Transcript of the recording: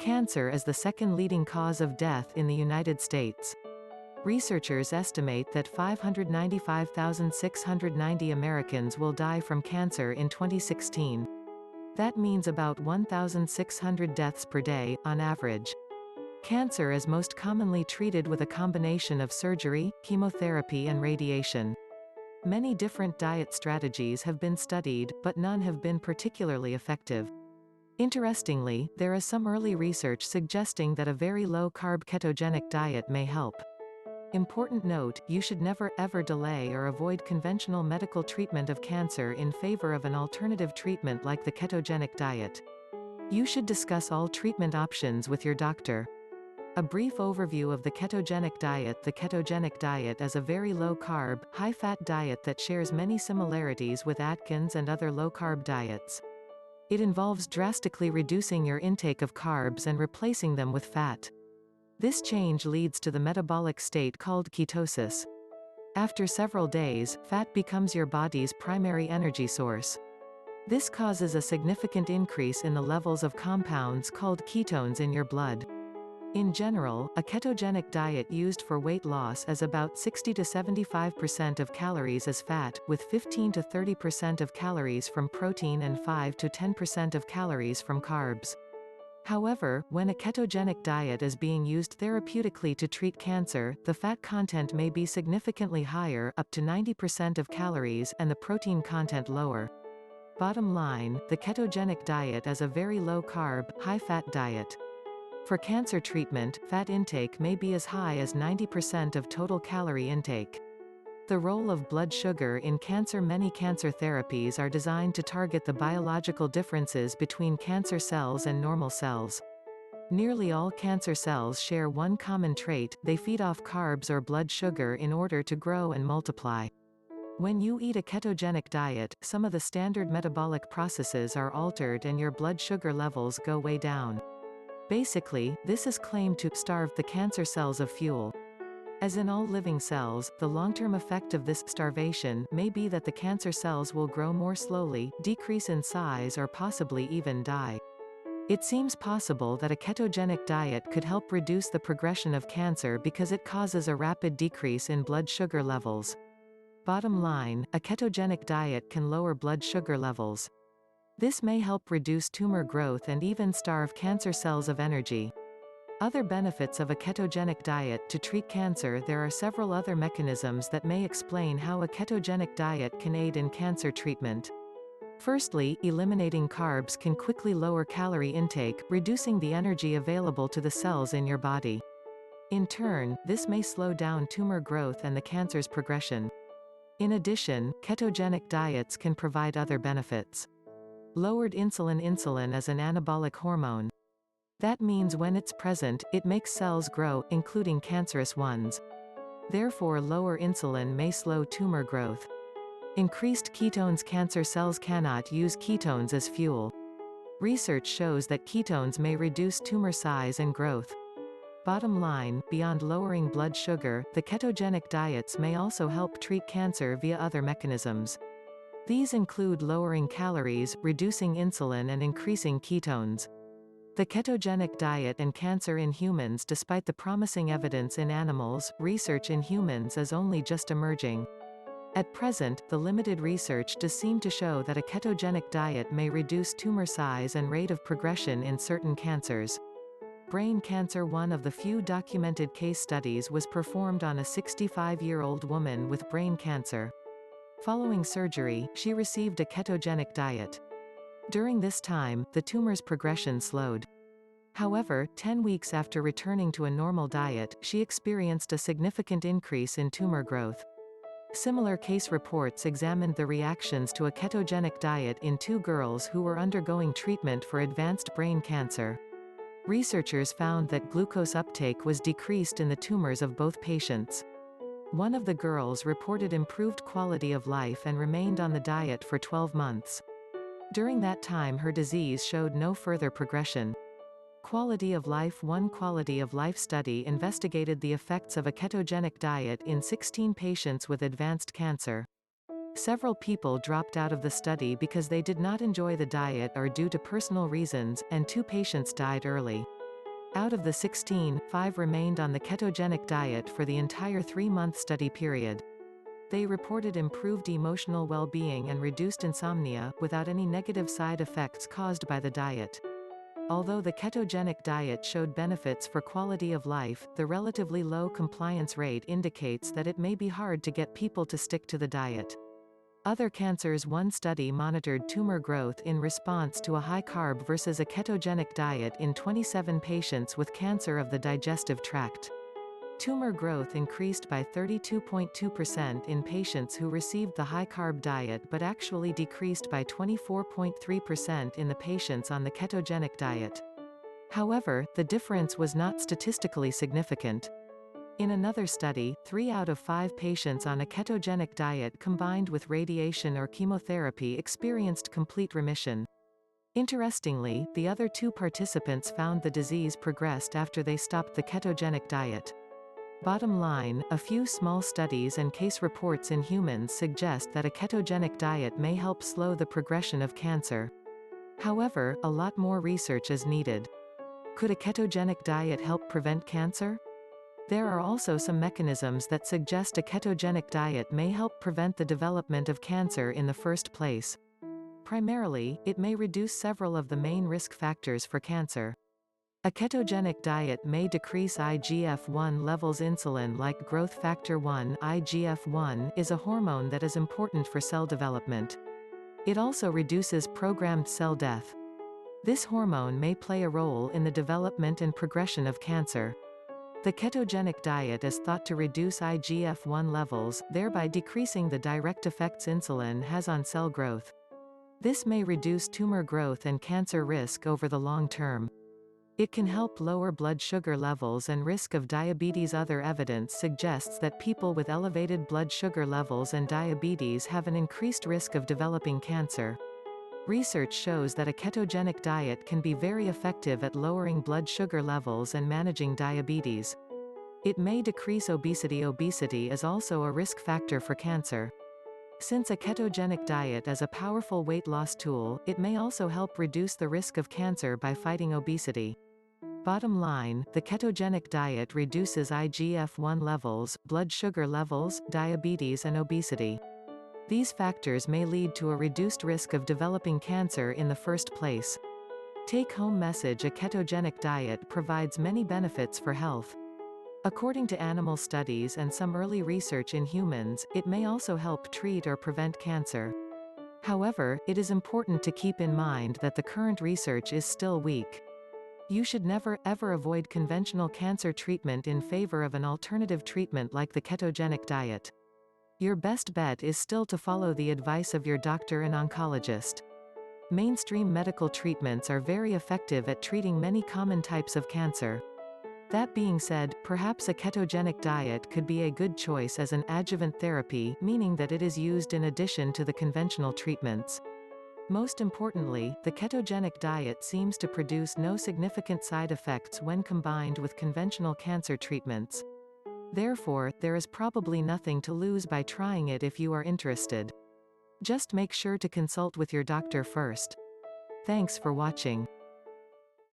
Cancer is the second leading cause of death in the United States. Researchers estimate that 595,690 Americans will die from cancer in 2016. That means about 1,600 deaths per day, on average. Cancer is most commonly treated with a combination of surgery, chemotherapy and radiation. Many different diet strategies have been studied, but none have been particularly effective. Interestingly, there is some early research suggesting that a very low-carb ketogenic diet may help. Important note, you should never, ever delay or avoid conventional medical treatment of cancer in favor of an alternative treatment like the ketogenic diet. You should discuss all treatment options with your doctor. A brief overview of the ketogenic diet. The ketogenic diet is a very low-carb, high-fat diet that shares many similarities with Atkins and other low-carb diets. It involves drastically reducing your intake of carbs and replacing them with fat. This change leads to the metabolic state called ketosis. After several days, fat becomes your body's primary energy source. This causes a significant increase in the levels of compounds called ketones in your blood. In general, a ketogenic diet used for weight loss is about 60 to 75% of calories as fat, with 15 to 30% of calories from protein and 5 to 10% of calories from carbs. However, when a ketogenic diet is being used therapeutically to treat cancer, the fat content may be significantly higher, up to 90% of calories, and the protein content lower. Bottom line, the ketogenic diet is a very low-carb, high-fat diet. For cancer treatment, fat intake may be as high as 90% of total calorie intake. The role of blood sugar in cancer. Many cancer therapies are designed to target the biological differences between cancer cells and normal cells. Nearly all cancer cells share one common trait: they feed off carbs or blood sugar in order to grow and multiply. When you eat a ketogenic diet, some of the standard metabolic processes are altered and your blood sugar levels go way down. Basically, this is claimed to starve the cancer cells of fuel. As in all living cells, the long-term effect of this starvation may be that the cancer cells will grow more slowly, decrease in size, or possibly even die. It seems possible that a ketogenic diet could help reduce the progression of cancer because it causes a rapid decrease in blood sugar levels. Bottom line, a ketogenic diet can lower blood sugar levels. This may help reduce tumor growth and even starve cancer cells of energy. Other benefits of a ketogenic diet to treat cancer. There are several other mechanisms that may explain how a ketogenic diet can aid in cancer treatment. Firstly, eliminating carbs can quickly lower calorie intake, reducing the energy available to the cells in your body. In turn, this may slow down tumor growth and the cancer's progression. In addition, ketogenic diets can provide other benefits. Lowered insulin. Insulin is an anabolic hormone. That means when it's present, it makes cells grow, including cancerous ones. Therefore, lower insulin may slow tumor growth. Increased ketones. Cancer cells cannot use ketones as fuel. Research shows that ketones may reduce tumor size and growth. Bottom line, beyond lowering blood sugar, the ketogenic diets may also help treat cancer via other mechanisms. These include lowering calories, reducing insulin, and increasing ketones. The ketogenic diet and cancer in humans. Despite the promising evidence in animals, research in humans is only just emerging. At present, the limited research does seem to show that a ketogenic diet may reduce tumor size and rate of progression in certain cancers. Brain cancer. One of the few documented case studies was performed on a 65-year-old woman with brain cancer. Following surgery, she received a ketogenic diet. During this time, the tumor's progression slowed. However, 10 weeks after returning to a normal diet, she experienced a significant increase in tumor growth. Similar case reports examined the reactions to a ketogenic diet in two girls who were undergoing treatment for advanced brain cancer. Researchers found that glucose uptake was decreased in the tumors of both patients. One of the girls reported improved quality of life and remained on the diet for 12 months. During that time, her disease showed no further progression. Quality of life. One quality of life study investigated the effects of a ketogenic diet in 16 patients with advanced cancer. Several people dropped out of the study because they did not enjoy the diet or due to personal reasons, and 2 patients died early. Out of the 16, 5 remained on the ketogenic diet for the entire 3-month study period. They reported improved emotional well-being and reduced insomnia, without any negative side effects caused by the diet. Although the ketogenic diet showed benefits for quality of life, the relatively low compliance rate indicates that it may be hard to get people to stick to the diet. Other cancers. One study monitored tumor growth in response to a high-carb versus a ketogenic diet in 27 patients with cancer of the digestive tract. Tumor growth increased by 32.2% in patients who received the high-carb diet but actually decreased by 24.3% in the patients on the ketogenic diet. However, the difference was not statistically significant. In another study, 3 out of 5 patients on a ketogenic diet combined with radiation or chemotherapy experienced complete remission. Interestingly, the other 2 participants found the disease progressed after they stopped the ketogenic diet. Bottom line, a few small studies and case reports in humans suggest that a ketogenic diet may help slow the progression of cancer. However, a lot more research is needed. Could a ketogenic diet help prevent cancer? There are also some mechanisms that suggest a ketogenic diet may help prevent the development of cancer in the first place. Primarily, it may reduce several of the main risk factors for cancer. A ketogenic diet may decrease IGF-1 levels. Insulin, like growth factor 1, IGF-1, is a hormone that is important for cell development. It also reduces programmed cell death. This hormone may play a role in the development and progression of cancer. The ketogenic diet is thought to reduce IGF-1 levels, thereby decreasing the direct effects insulin has on cell growth. This may reduce tumor growth and cancer risk over the long term. It can help lower blood sugar levels and risk of diabetes. Other evidence suggests that people with elevated blood sugar levels and diabetes have an increased risk of developing cancer. Research shows that a ketogenic diet can be very effective at lowering blood sugar levels and managing diabetes. It may decrease obesity. Obesity is also a risk factor for cancer. Since a ketogenic diet is a powerful weight loss tool, it may also help reduce the risk of cancer by fighting obesity. Bottom line, the ketogenic diet reduces IGF-1 levels, blood sugar levels, diabetes and obesity. These factors may lead to a reduced risk of developing cancer in the first place. Take-home message: a ketogenic diet provides many benefits for health. According to animal studies and some early research in humans, it may also help treat or prevent cancer. However, it is important to keep in mind that the current research is still weak. You should never, ever avoid conventional cancer treatment in favor of an alternative treatment like the ketogenic diet. Your best bet is still to follow the advice of your doctor and oncologist. Mainstream medical treatments are very effective at treating many common types of cancer. That being said, perhaps a ketogenic diet could be a good choice as an adjuvant therapy, meaning that it is used in addition to the conventional treatments. Most importantly, the ketogenic diet seems to produce no significant side effects when combined with conventional cancer treatments. Therefore, there is probably nothing to lose by trying it if you are interested. Just make sure to consult with your doctor first. Thanks for watching.